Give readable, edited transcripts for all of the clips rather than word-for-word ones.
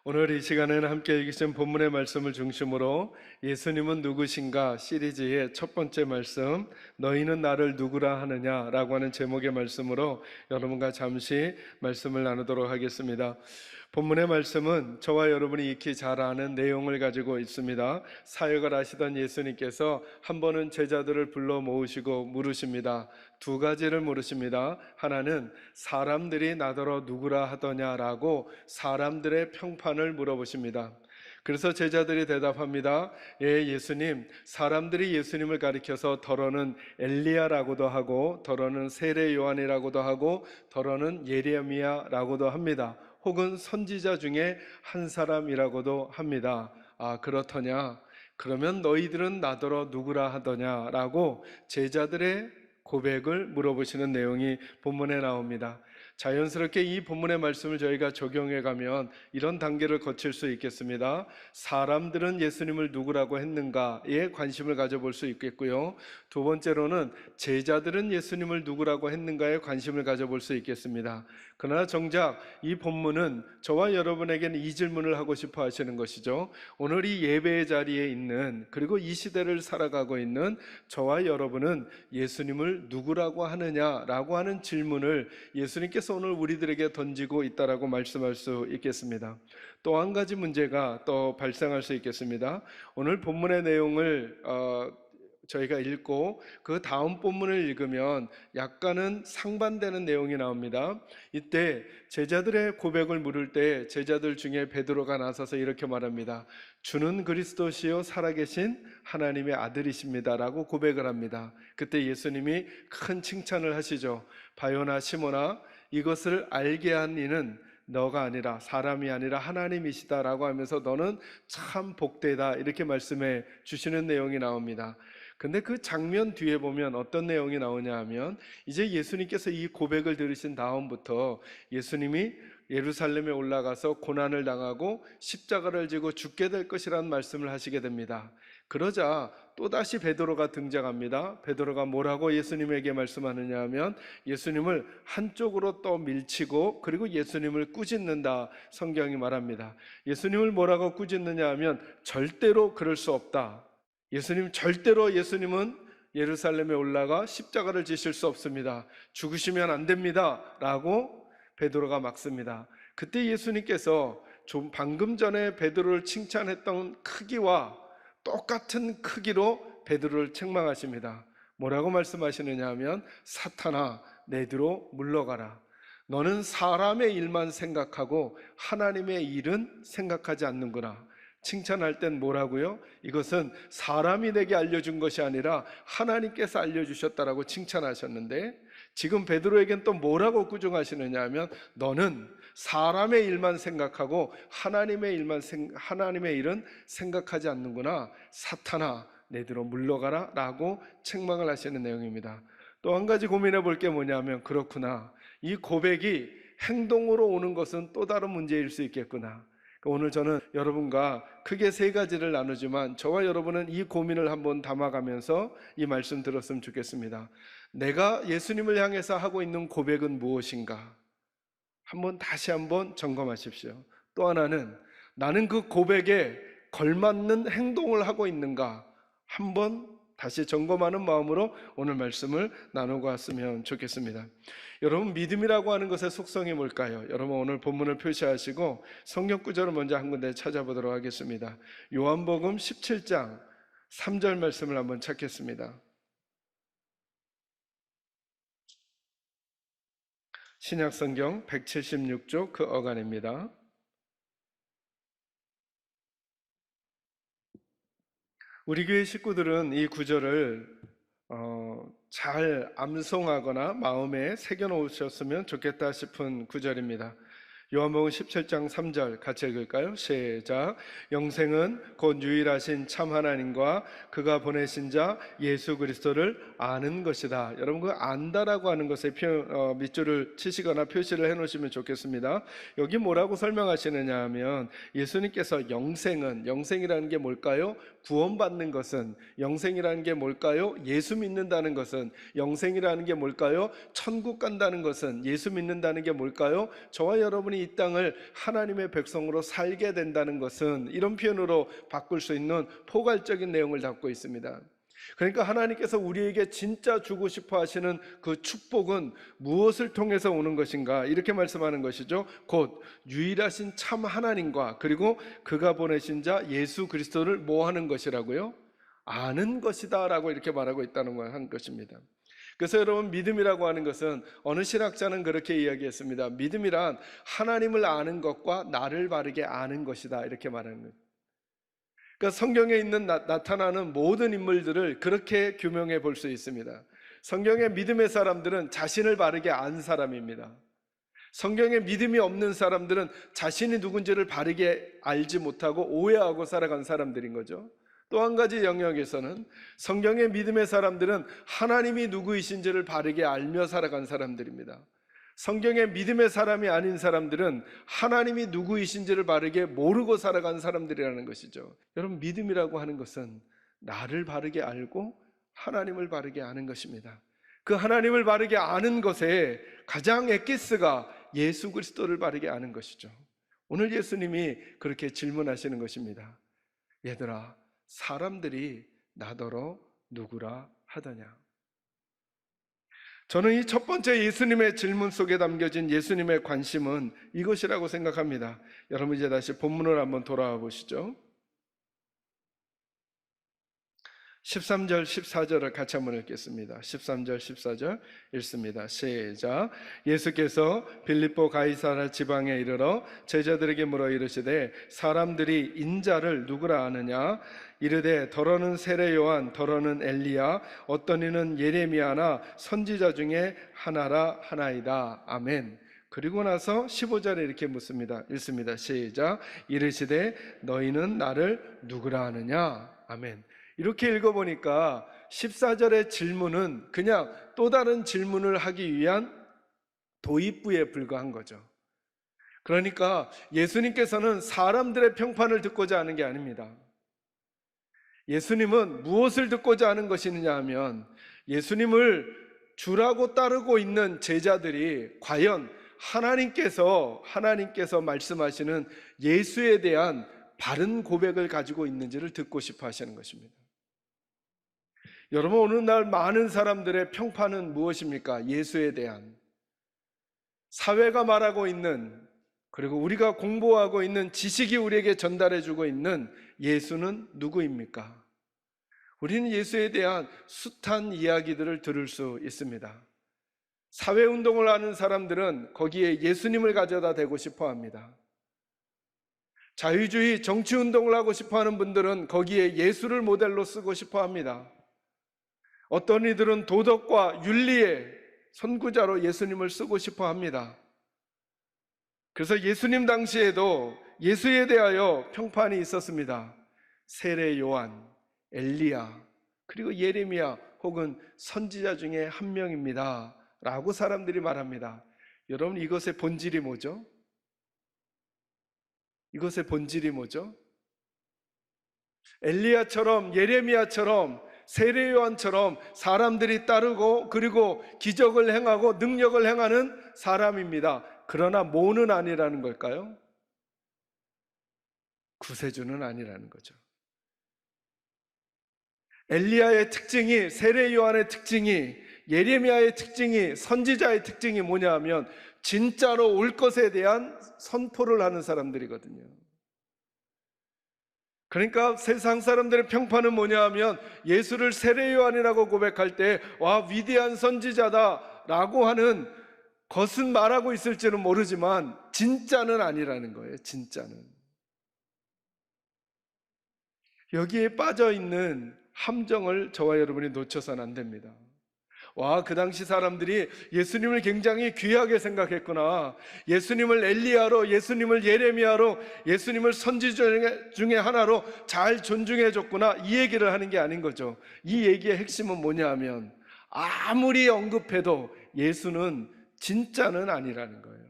오늘 이 시간에는 함께 읽으신 본문의 말씀을 중심으로 예수님은 누구신가 시리즈의 첫 번째 말씀, 너희는 나를 누구라 하느냐라고 하는 제목의 말씀으로 여러분과 잠시 말씀을 나누도록 하겠습니다. 본문의 말씀은 저와 여러분이 익히 잘 아는 내용을 가지고 있습니다. 사역을 하시던 예수님께서 한 번은 제자들을 불러 모으시고 물으십니다. 두 가지를 물으십니다. 하나는 사람들이 나더러 누구라 하더냐라고 사람들의 평판을 물어보십니다. 그래서 제자들이 대답합니다. 예, 예수님, 사람들이 예수님을 가리켜서 더러는 엘리야라고도 하고 더러는 세례 요한이라고도 하고 더러는 예레미야라고도 합니다. 혹은 선지자 중에 한 사람이라고도 합니다. 아, 그렇더냐? 그러면 너희들은 나더러 누구라 하더냐라고 제자들의 고백을 물어보시는 내용이 본문에 나옵니다. 자연스럽게 이 본문의 말씀을 저희가 적용해 가면 이런 단계를 거칠 수 있겠습니다. 사람들은 예수님을 누구라고 했는가에 관심을 가져볼 수 있겠고요. 두 번째로는 제자들은 예수님을 누구라고 했는가에 관심을 가져볼 수 있겠습니다. 그러나 정작 이 본문은 저와 여러분에게는 이 질문을 하고 싶어 하시는 것이죠. 오늘 이 예배의 자리에 있는, 그리고 이 시대를 살아가고 있는 저와 여러분은 예수님을 누구라고 하느냐라고 하는 질문을 예수님께서 오늘 우리들에게 던지고 있다라고 말씀할 수 있겠습니다. 또 한 가지 문제가 또 발생할 수 있겠습니다. 오늘 본문의 내용을 저희가 읽고 그 다음 본문을 읽으면 약간은 상반되는 내용이 나옵니다. 이때 제자들의 고백을 물을 때 제자들 중에 베드로가 나서서 이렇게 말합니다. 주는 그리스도시요 살아계신 하나님의 아들이십니다 라고 고백을 합니다. 그때 예수님이 큰 칭찬을 하시죠. 바요나 시몬아, 이것을 알게 한 이는 너가 아니라 사람이 아니라 하나님이시다 라고 하면서 너는 참 복되다 이렇게 말씀해 주시는 내용이 나옵니다. 근데 그 장면 뒤에 보면 어떤 내용이 나오냐 하면 이제 예수님께서 이 고백을 들으신 다음부터 예수님이 예루살렘에 올라가서 고난을 당하고 십자가를 지고 죽게 될 것이라는 말씀을 하시게 됩니다. 그러자 또다시 베드로가 등장합니다. 베드로가 뭐라고 예수님에게 말씀하느냐 하면 예수님을 한쪽으로 또 밀치고 그리고 예수님을 꾸짖는다 성경이 말합니다. 예수님을 뭐라고 꾸짖느냐 하면 절대로 그럴 수 없다. 예수님은 예루살렘에 올라가 십자가를 지실 수 없습니다. 죽으시면 안 됩니다 라고 베드로가 막습니다. 그때 예수님께서 좀 방금 전에 베드로를 칭찬했던 크기와 똑같은 크기로 베드로를 책망하십니다. 뭐라고 말씀하시느냐 하면 사탄아, 내 뒤로 물러가라. 너는 사람의 일만 생각하고 하나님의 일은 생각하지 않는구나. 칭찬할 땐 뭐라고요? 이것은 사람이 내게 알려준 것이 아니라 하나님께서 알려주셨다라고 칭찬하셨는데 지금 베드로에겐 또 뭐라고 꾸중하시느냐 하면 너는 사람의 일만 생각하고 하나님의 일은 생각하지 않는구나. 사탄아, 내 뒤로 물러가라 라고 책망을 하시는 내용입니다. 또 한 가지 고민해 볼 게 뭐냐면 그렇구나. 이 고백이 행동으로 오는 것은 또 다른 문제일 수 있겠구나. 오늘 저는 여러분과 크게 세 가지를 나누지만 저와 여러분은 이 고민을 한번 담아가면서 이 말씀 들었으면 좋겠습니다. 내가 예수님을 향해서 하고 있는 고백은 무엇인가? 다시 한번 점검하십시오. 또 하나는 나는 그 고백에 걸맞는 행동을 하고 있는가? 한번 다시 점검하는 마음으로 오늘 말씀을 나누고 왔으면 좋겠습니다. 여러분, 믿음이라고 하는 것의 속성이 뭘까요? 여러분 오늘 본문을 표시하시고 성경 구절을 먼저 한 군데 찾아보도록 하겠습니다. 요한복음 17장 3절 말씀을 한번 찾겠습니다. 신약성경 176쪽 그 어간입니다. 우리 교회 식구들은 이 구절을 잘 암송하거나 마음에 새겨놓으셨으면 좋겠다 싶은 구절입니다. 요한복음 17장 3절 같이 읽을까요? 시작. 영생은 곧 유일하신 참 하나님과 그가 보내신 자 예수 그리스도를 아는 것이다. 여러분 그 안다라고 하는 것에 밑줄을 치시거나 표시를 해놓으시면 좋겠습니다. 여기 뭐라고 설명하시느냐 하면 예수님께서 영생이라는 게 뭘까요? 구원받는 것은. 영생이라는 게 뭘까요? 예수 믿는다는 것은. 영생이라는 게 뭘까요? 천국 간다는 것은. 예수 믿는다는 게 뭘까요? 저와 여러분이 이 땅을 하나님의 백성으로 살게 된다는 것은 이런 표현으로 바꿀 수 있는 포괄적인 내용을 담고 있습니다. 그러니까 하나님께서 우리에게 진짜 주고 싶어 하시는 그 축복은 무엇을 통해서 오는 것인가? 이렇게 말씀하는 것이죠. 곧 유일하신 참 하나님과 그리고 그가 보내신 자 예수 그리스도를 뭐 하는 것이라고요? 아는 것이다 라고 이렇게 말하고 있다는 한 것입니다. 그래서 여러분, 믿음이라고 하는 것은 어느 신학자는 그렇게 이야기했습니다. 믿음이란 하나님을 아는 것과 나를 바르게 아는 것이다 이렇게 말하는 거예요. 그러니까 성경에 있는 나타나는 모든 인물들을 그렇게 규명해 볼 수 있습니다. 성경의 믿음의 사람들은 자신을 바르게 안 사람입니다. 성경에 믿음이 없는 사람들은 자신이 누군지를 바르게 알지 못하고 오해하고 살아간 사람들인 거죠. 또 한 가지 영역에서는 성경의 믿음의 사람들은 하나님이 누구이신지를 바르게 알며 살아간 사람들입니다. 성경의 믿음의 사람이 아닌 사람들은 하나님이 누구이신지를 바르게 모르고 살아간 사람들이라는 것이죠. 여러분, 믿음이라고 하는 것은 나를 바르게 알고 하나님을 바르게 아는 것입니다. 그 하나님을 바르게 아는 것에 가장 엑기스가 예수 그리스도를 바르게 아는 것이죠. 오늘 예수님이 그렇게 질문하시는 것입니다. 얘들아, 사람들이 나더러 누구라 하더냐? 저는 이 첫 번째 예수님의 질문 속에 담겨진 예수님의 관심은 이것이라고 생각합니다. 여러분, 이제 다시 본문을 한번 돌아와 보시죠. 13절 14절을 같이 한번 읽겠습니다. 13절 14절 읽습니다. 시작. 예수께서 빌립보 가이사랴 지방에 이르러 제자들에게 물어 이르시되 사람들이 인자를 누구라 아느냐? 이르되 더러는 세례 요한, 더러는 엘리야, 어떤 이는 예레미야나 선지자 중에 하나라 하나이다. 아멘. 그리고 나서 15절에 이렇게 묻습니다. 읽습니다. 시작. 이르시되 너희는 나를 누구라 하느냐? 아멘. 이렇게 읽어보니까 14절의 질문은 그냥 또 다른 질문을 하기 위한 도입부에 불과한 거죠. 그러니까 예수님께서는 사람들의 평판을 듣고자 하는 게 아닙니다. 예수님은 무엇을 듣고자 하는 것이냐 하면 예수님을 주라고 따르고 있는 제자들이 과연 하나님께서 말씀하시는 예수에 대한 바른 고백을 가지고 있는지를 듣고 싶어 하시는 것입니다. 여러분, 오늘날 많은 사람들의 평판은 무엇입니까? 예수에 대한. 사회가 말하고 있는, 그리고 우리가 공부하고 있는 지식이 우리에게 전달해주고 있는 예수는 누구입니까? 우리는 예수에 대한 숱한 이야기들을 들을 수 있습니다. 사회운동을 하는 사람들은 거기에 예수님을 가져다 대고 싶어 합니다. 자유주의 정치운동을 하고 싶어 하는 분들은 거기에 예수를 모델로 쓰고 싶어 합니다. 어떤 이들은 도덕과 윤리의 선구자로 예수님을 쓰고 싶어 합니다. 그래서 예수님 당시에도 예수에 대하여 평판이 있었습니다. 세례 요한, 엘리야, 그리고 예레미야 혹은 선지자 중에 한 명입니다 라고 사람들이 말합니다. 여러분, 이것의 본질이 뭐죠? 이것의 본질이 뭐죠? 엘리야처럼, 예레미야처럼, 세례 요한처럼 사람들이 따르고 그리고 기적을 행하고 능력을 행하는 사람입니다. 그러나 모는 아니라는 걸까요? 구세주는 아니라는 거죠. 엘리야의 특징이, 세례 요한의 특징이, 예레미야의 특징이, 선지자의 특징이 뭐냐 하면 진짜로 올 것에 대한 선포를 하는 사람들이거든요. 그러니까 세상 사람들의 평판은 뭐냐 하면 예수를 세례 요한이라고 고백할 때 와, 위대한 선지자다 라고 하는 것은 말하고 있을지는 모르지만 진짜는 아니라는 거예요. 진짜는. 여기에 빠져있는 함정을 저와 여러분이 놓쳐서는 안 됩니다. 와, 그 당시 사람들이 예수님을 굉장히 귀하게 생각했구나. 예수님을 엘리야로, 예수님을 예레미야로, 예수님을 선지자 중에 하나로 잘 존중해 줬구나. 이 얘기를 하는 게 아닌 거죠. 이 얘기의 핵심은 뭐냐 하면 아무리 언급해도 예수는 진짜는 아니라는 거예요.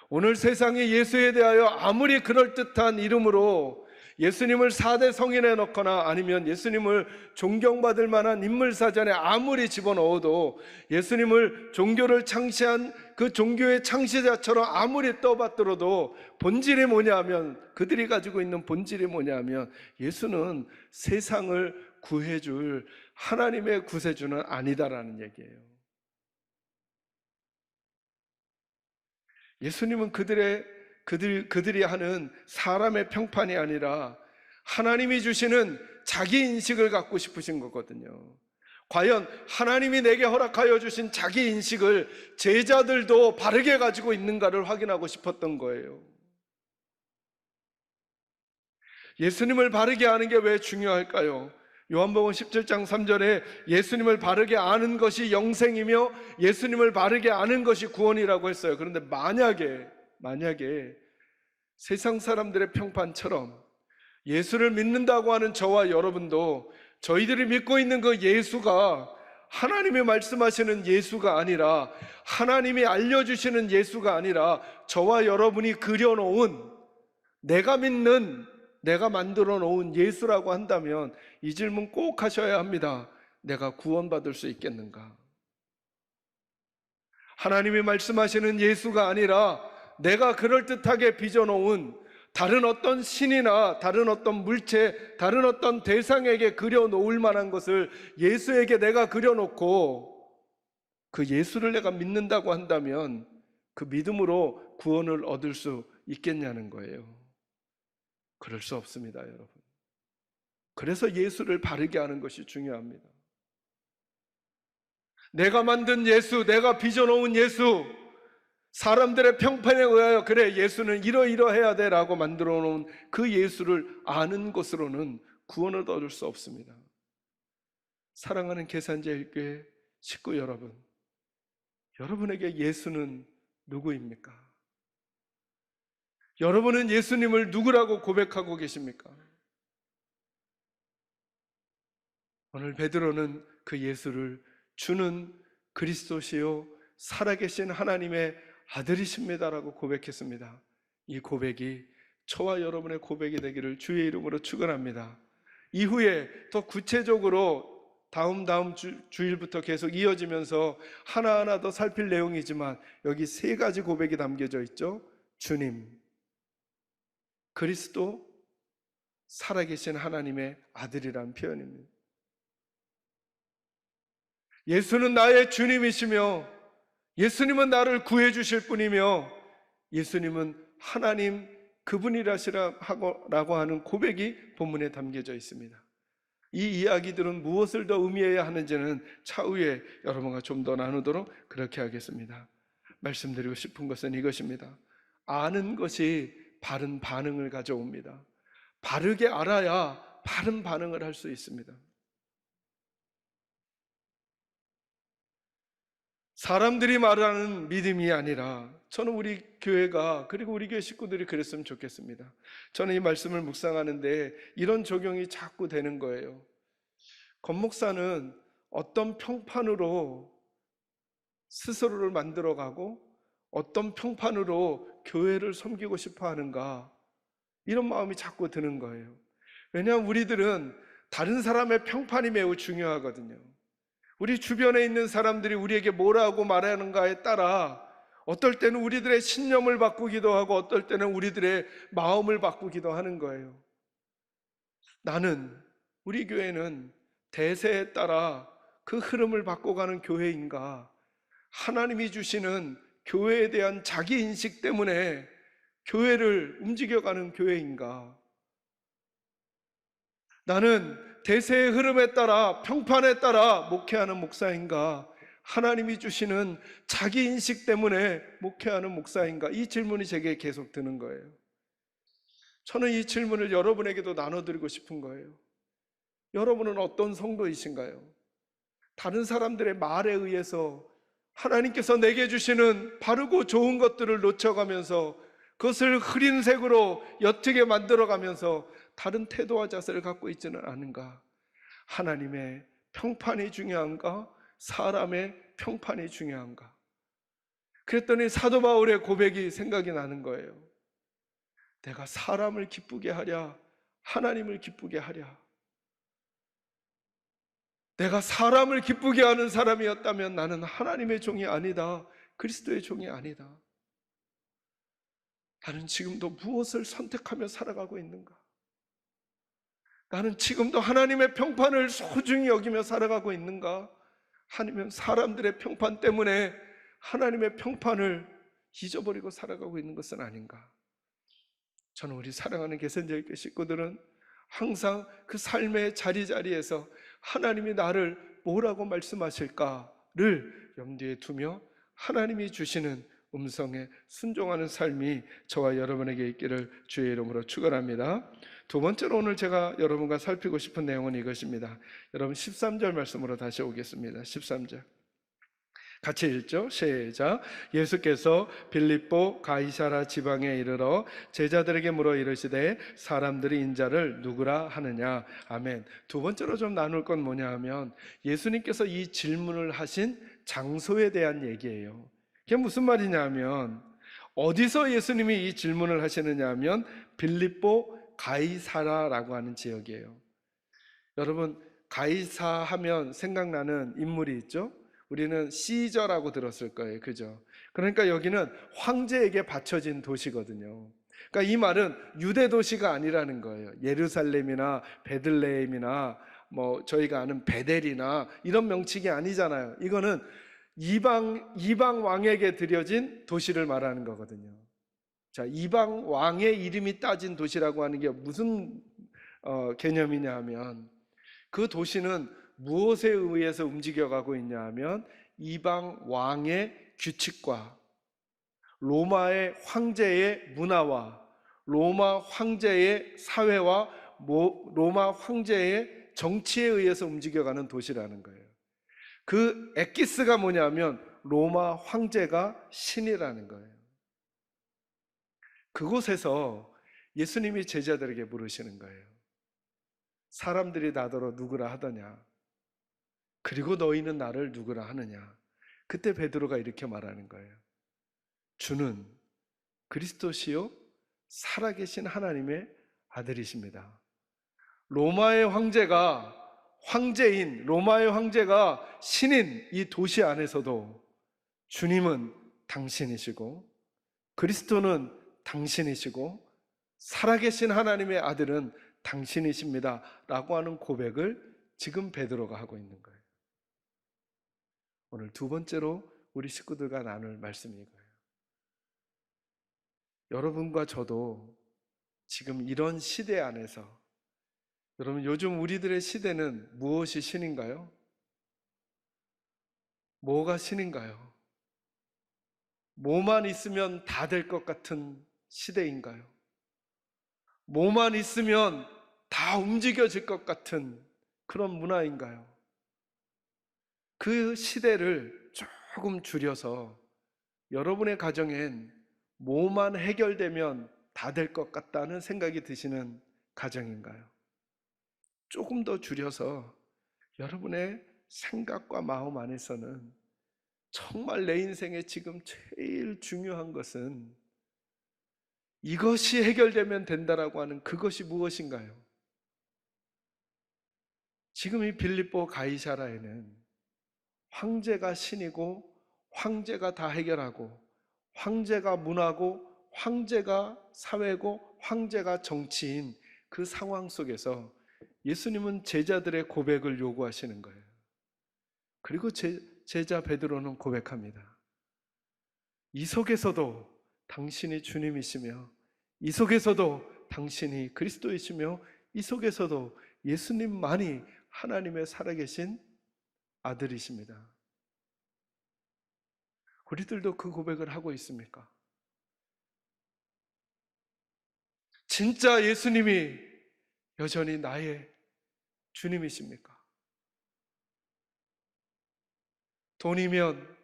오늘 세상에 예수에 대하여 아무리 그럴듯한 이름으로 예수님을 4대 성인에 넣거나 아니면 예수님을 존경받을 만한 인물 사전에 아무리 집어넣어도 예수님을 종교를 창시한 그 종교의 창시자처럼 아무리 떠받들어도 본질이 뭐냐 하면, 그들이 가지고 있는 본질이 뭐냐 하면, 예수는 세상을 구해줄 하나님의 구세주는 아니다라는 얘기예요. 예수님은 그들이 하는 사람의 평판이 아니라 하나님이 주시는 자기 인식을 갖고 싶으신 거거든요. 과연 하나님이 내게 허락하여 주신 자기 인식을 제자들도 바르게 가지고 있는가를 확인하고 싶었던 거예요. 예수님을 바르게 아는 게 왜 중요할까요? 요한복음 17장 3절에 예수님을 바르게 아는 것이 영생이며 예수님을 바르게 아는 것이 구원이라고 했어요. 그런데 만약에 세상 사람들의 평판처럼 예수를 믿는다고 하는 저와 여러분도 저희들이 믿고 있는 그 예수가 하나님이 말씀하시는 예수가 아니라, 하나님이 알려주시는 예수가 아니라 저와 여러분이 그려놓은, 내가 믿는, 내가 만들어 놓은 예수라고 한다면 이 질문 꼭 하셔야 합니다. 내가 구원받을 수 있겠는가? 하나님이 말씀하시는 예수가 아니라 내가 그럴듯하게 빚어놓은 다른 어떤 신이나 다른 어떤 물체, 다른 어떤 대상에게 그려놓을 만한 것을 예수에게 내가 그려놓고 그 예수를 내가 믿는다고 한다면 그 믿음으로 구원을 얻을 수 있겠냐는 거예요. 그럴 수 없습니다, 여러분. 그래서 예수를 바르게 하는 것이 중요합니다. 내가 만든 예수, 내가 빚어놓은 예수, 사람들의 평판에 의하여 그래 예수는 이러이러해야 돼 라고 만들어 놓은 그 예수를 아는 것으로는 구원을 얻을 수 없습니다. 사랑하는 계산제일교회 식구 여러분, 여러분에게 예수는 누구입니까? 여러분은 예수님을 누구라고 고백하고 계십니까? 오늘 베드로는 그 예수를 주는 그리스도시요 살아계신 하나님의 아들이십니다라고 고백했습니다. 이 고백이 저와 여러분의 고백이 되기를 주의 이름으로 축원합니다. 이후에 더 구체적으로 다음 주일부터 계속 이어지면서 하나하나 더 살필 내용이지만 여기 세 가지 고백이 담겨져 있죠. 주님, 그리스도, 살아계신 하나님의 아들이란 표현입니다. 예수는 나의 주님이시며 예수님은 나를 구해 주실 분이며 예수님은 하나님 그분이라고 하는 고백이 본문에 담겨져 있습니다. 이 이야기들은 무엇을 더 의미해야 하는지는 차후에 여러분과 좀 더 나누도록 그렇게 하겠습니다. 말씀드리고 싶은 것은 이것입니다. 아는 것이 바른 반응을 가져옵니다. 바르게 알아야 바른 반응을 할 수 있습니다. 사람들이 말하는 믿음이 아니라, 저는 우리 교회가, 그리고 우리 교회 식구들이 그랬으면 좋겠습니다. 저는 이 말씀을 묵상하는데 이런 적용이 자꾸 되는 거예요. 권목사는 어떤 평판으로 스스로를 만들어가고 어떤 평판으로 교회를 섬기고 싶어 하는가, 이런 마음이 자꾸 드는 거예요. 왜냐하면 우리들은 다른 사람의 평판이 매우 중요하거든요. 우리 주변에 있는 사람들이 우리에게 뭐라고 말하는가에 따라 어떨 때는 우리들의 신념을 바꾸기도 하고 어떨 때는 우리들의 마음을 바꾸기도 하는 거예요. 우리 교회는 대세에 따라 그 흐름을 바꿔가는 교회인가, 하나님이 주시는 교회에 대한 자기 인식 때문에 교회를 움직여가는 교회인가, 나는 대세의 흐름에 따라 평판에 따라 목회하는 목사인가, 하나님이 주시는 자기 인식 때문에 목회하는 목사인가, 이 질문이 제게 계속 드는 거예요. 저는 이 질문을 여러분에게도 나눠드리고 싶은 거예요. 여러분은 어떤 성도이신가요? 다른 사람들의 말에 의해서 하나님께서 내게 주시는 바르고 좋은 것들을 놓쳐가면서 그것을 흐린 색으로 옅게 만들어가면서 다른 태도와 자세를 갖고 있지는 않은가? 하나님의 평판이 중요한가? 사람의 평판이 중요한가? 그랬더니 사도 바울의 고백이 생각이 나는 거예요. 내가 사람을 기쁘게 하랴 하나님을 기쁘게 하랴. 내가 사람을 기쁘게 하는 사람이었다면 나는 하나님의 종이 아니다. 그리스도의 종이 아니다. 나는 지금도 무엇을 선택하며 살아가고 있는가? 나는 지금도 하나님의 평판을 소중히 여기며 살아가고 있는가? 아니면 사람들의 평판 때문에 하나님의 평판을 잊어버리고 살아가고 있는 것은 아닌가? 저는 우리 사랑하는 개선교회 식구들은 항상 그 삶의 자리자리에서 하나님이 나를 뭐라고 말씀하실까를 염두에 두며 하나님이 주시는 음성에 순종하는 삶이 저와 여러분에게 있기를 주의 이름으로 축원합니다. 두 번째로 오늘 제가 여러분과 살피고 싶은 내용은 이것입니다. 여러분 13절 말씀으로 다시 오겠습니다. 13절 같이 읽죠. 시작. 예수께서 빌립보 가이사라 지방에 이르러 제자들에게 물어 이르시되 사람들이 인자를 누구라 하느냐. 아멘. 두 번째로 좀 나눌 건 뭐냐 하면 예수님께서 이 질문을 하신 장소에 대한 얘기예요. 그게 무슨 말이냐 하면 어디서 예수님이 이 질문을 하시느냐 하면 빌립보 가이사라라고 하는 지역이에요. 여러분 가이사 하면 생각나는 인물이 있죠. 우리는 시저라고 들었을 거예요. 그죠? 그러니까 여기는 황제에게 바쳐진 도시거든요. 그러니까 이 말은 유대 도시가 아니라는 거예요. 예루살렘이나 베들레헴이나 뭐 저희가 아는 베델이나 이런 명칭이 아니잖아요. 이거는 이방 왕에게 드려진 도시를 말하는 거거든요. 자, 이방 왕의 이름이 따진 도시라고 하는 게 무슨 개념이냐 하면 그 도시는 무엇에 의해서 움직여가고 있냐 하면 이방 왕의 규칙과 로마의 황제의 문화와 로마 황제의 사회와 로마 황제의 정치에 의해서 움직여가는 도시라는 거예요. 그 엑기스가 뭐냐면 로마 황제가 신이라는 거예요. 그곳에서 예수님이 제자들에게 물으시는 거예요. 사람들이 나더러 누구라 하더냐? 그리고 너희는 나를 누구라 하느냐? 그때 베드로가 이렇게 말하는 거예요. 주는 그리스도시요 살아계신 하나님의 아들이십니다. 로마의 황제가 황제인 로마의 황제가 신인 이 도시 안에서도 주님은 당신이시고 그리스도는 당신이시고 살아계신 하나님의 아들은 당신이십니다 라고 하는 고백을 지금 베드로가 하고 있는 거예요. 오늘 두 번째로 우리 식구들과 나눌 말씀이 이거예요. 여러분과 저도 지금 이런 시대 안에서 여러분 요즘 우리들의 시대는 무엇이 신인가요? 뭐가 신인가요? 뭐만 있으면 다 될 것 같은 시대인가요? 뭐만 있으면 다 움직여질 것 같은 그런 문화인가요? 그 시대를 조금 줄여서 여러분의 가정엔 뭐만 해결되면 다 될 것 같다는 생각이 드시는 가정인가요? 조금 더 줄여서 여러분의 생각과 마음 안에서는 정말 내 인생에 지금 제일 중요한 것은 이것이 해결되면 된다라고 하는 그것이 무엇인가요? 지금 이 빌립보 가이사라에는 황제가 신이고 황제가 다 해결하고 황제가 문화고 황제가 사회고 황제가 정치인 그 상황 속에서 예수님은 제자들의 고백을 요구하시는 거예요. 그리고 제자 베드로는 고백합니다. 이 속에서도 당신이 주님이시며 이 속에서도 당신이 그리스도이시며 이 속에서도 예수님만이 하나님의 살아계신 아들이십니다. 우리들도 그 고백을 하고 있습니까? 진짜 예수님이 여전히 나의 주님이십니까? 돈이면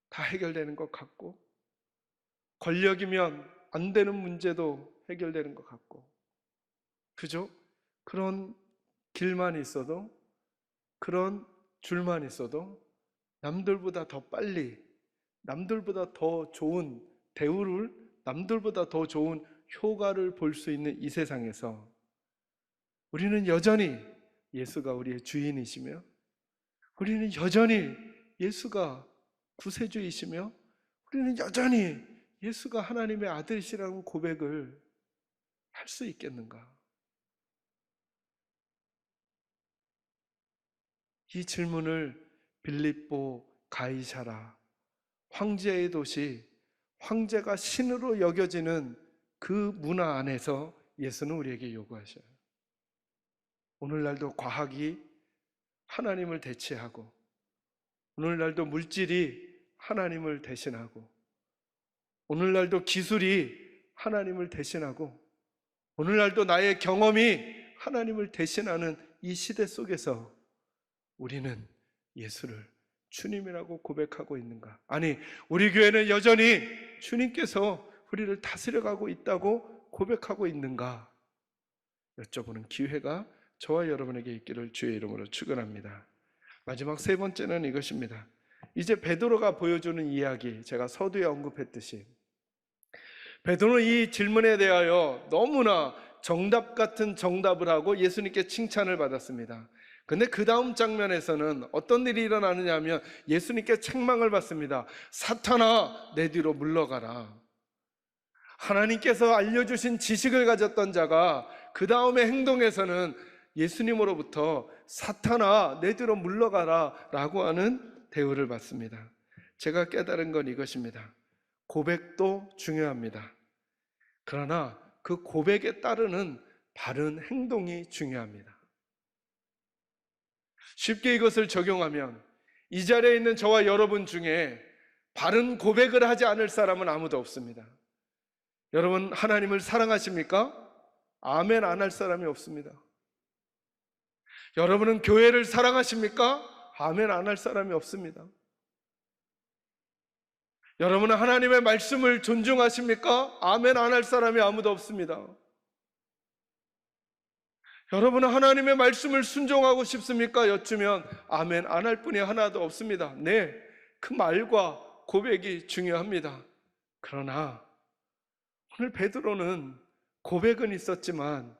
다 해결되는 것 같고 권력이면 안 되는 문제도 해결되는 것 같고 그죠? 그런 길만 있어도 그런 줄만 있어도 남들보다 더 빨리 남들보다 더 좋은 대우를 남들보다 더 좋은 효과를 볼 수 있는 이 세상에서 우리는 여전히 예수가 우리의 주인이시며, 우리는 여전히 예수가 구세주이시며, 우리는 여전히 예수가 하나님의 아들이시라는 고백을 할 수 있겠는가? 이 질문을 빌립보 가이사라, 황제의 도시, 황제가 신으로 여겨지는 그 문화 안에서 예수는 우리에게 요구하셔요. 오늘날도 과학이 하나님을 대체하고, 오늘날도 물질이 하나님을 대신하고, 오늘날도 기술이 하나님을 대신하고, 오늘날도 나의 경험이 하나님을 대신하는 이 시대 속에서 우리는 예수를 주님이라고 고백하고 있는가? 아니, 우리 교회는 여전히 주님께서 우리를 다스려가고 있다고 고백하고 있는가? 여쭤보는 기회가 저와 여러분에게 있기를 주의 이름으로 축원합니다. 마지막 세 번째는 이것입니다. 이제 베드로가 보여주는 이야기, 제가 서두에 언급했듯이 베드로는 이 질문에 대하여 너무나 정답 같은 정답을 하고 예수님께 칭찬을 받았습니다. 근데 그 다음 장면에서는 어떤 일이 일어나느냐 하면 예수님께 책망을 받습니다. 사탄아, 내 뒤로 물러가라. 하나님께서 알려주신 지식을 가졌던 자가 그 다음의 행동에서는 예수님으로부터 사탄아, 내 뒤로 물러가라 라고 하는 대우를 받습니다. 제가 깨달은 건 이것입니다. 고백도 중요합니다. 그러나 그 고백에 따르는 바른 행동이 중요합니다. 쉽게 이것을 적용하면 이 자리에 있는 저와 여러분 중에 바른 고백을 하지 않을 사람은 아무도 없습니다. 여러분, 하나님을 사랑하십니까? 아멘 안 할 사람이 없습니다. 여러분은 교회를 사랑하십니까? 아멘 안 할 사람이 없습니다. 여러분은 하나님의 말씀을 존중하십니까? 아멘 안 할 사람이 아무도 없습니다. 여러분은 하나님의 말씀을 순종하고 싶습니까? 여쭈면 아멘 안 할 분이 하나도 없습니다. 네, 그 말과 고백이 중요합니다. 그러나 오늘 베드로는 고백은 있었지만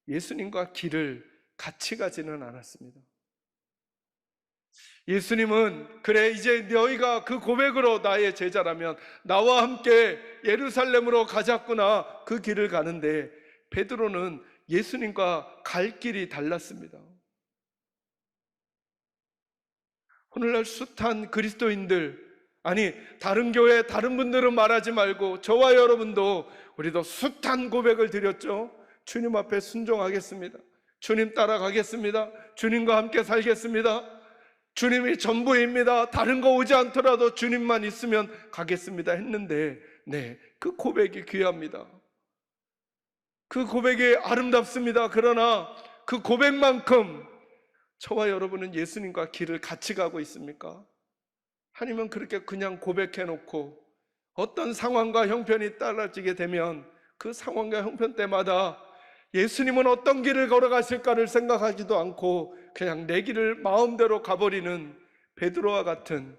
예수님과 길을 같이 가지는 않았습니다. 예수님은 그래, 이제 너희가 그 고백으로 나의 제자라면 나와 함께 예루살렘으로 가자꾸나 그 길을 가는데, 베드로는 예수님과 갈 길이 달랐습니다. 오늘날 숱한 그리스도인들, 아니 다른 교회 다른 분들은 말하지 말고 저와 여러분도 우리도 숱한 고백을 드렸죠. 주님 앞에 순종하겠습니다. 주님 따라가겠습니다. 주님과 함께 살겠습니다. 주님이 전부입니다. 다른 거 오지 않더라도 주님만 있으면 가겠습니다 했는데, 네, 그 고백이 귀합니다. 그 고백이 아름답습니다. 그러나 그 고백만큼 저와 여러분은 예수님과 길을 같이 가고 있습니까? 아니면 그렇게 그냥 고백해놓고 어떤 상황과 형편이 따라지게 되면 그 상황과 형편 때마다 예수님은 어떤 길을 걸어가실까를 생각하지도 않고 그냥 내 길을 마음대로 가버리는 베드로와 같은,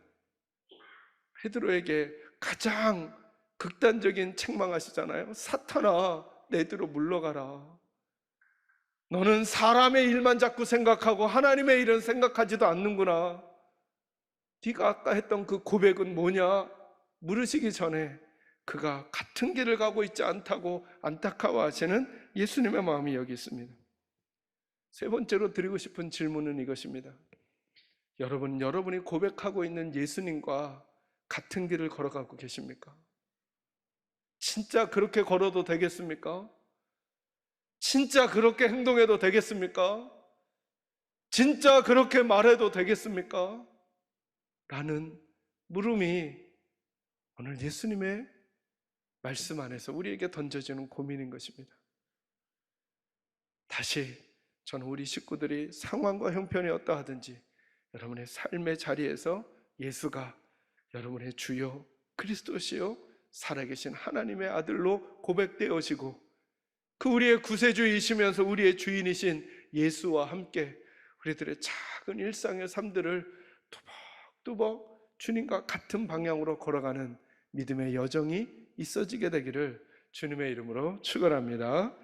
베드로에게 가장 극단적인 책망하시잖아요. 사탄아, 내 뒤로 물러가라. 너는 사람의 일만 자꾸 생각하고 하나님의 일은 생각하지도 않는구나. 네가 아까 했던 그 고백은 뭐냐? 물으시기 전에 그가 같은 길을 가고 있지 않다고 안타까워하시는 예수님의 마음이 여기 있습니다. 세 번째로 드리고 싶은 질문은 이것입니다. 여러분이 고백하고 있는 예수님과 같은 길을 걸어가고 계십니까? 진짜 그렇게 걸어도 되겠습니까? 진짜 그렇게 행동해도 되겠습니까? 진짜 그렇게 말해도 되겠습니까? 라는 물음이 오늘 예수님의 말씀 안에서 우리에게 던져지는 고민인 것입니다. 다시 저는 우리 식구들이 상황과 형편이 어떠하든지 여러분의 삶의 자리에서 예수가 여러분의 주요 그리스도시요 살아계신 하나님의 아들로 고백되어지고, 그 우리의 구세주이시면서 우리의 주인이신 예수와 함께 우리들의 작은 일상의 삶들을 뚜벅뚜벅 주님과 같은 방향으로 걸어가는 믿음의 여정이 있어지게 되기를 주님의 이름으로 축원합니다.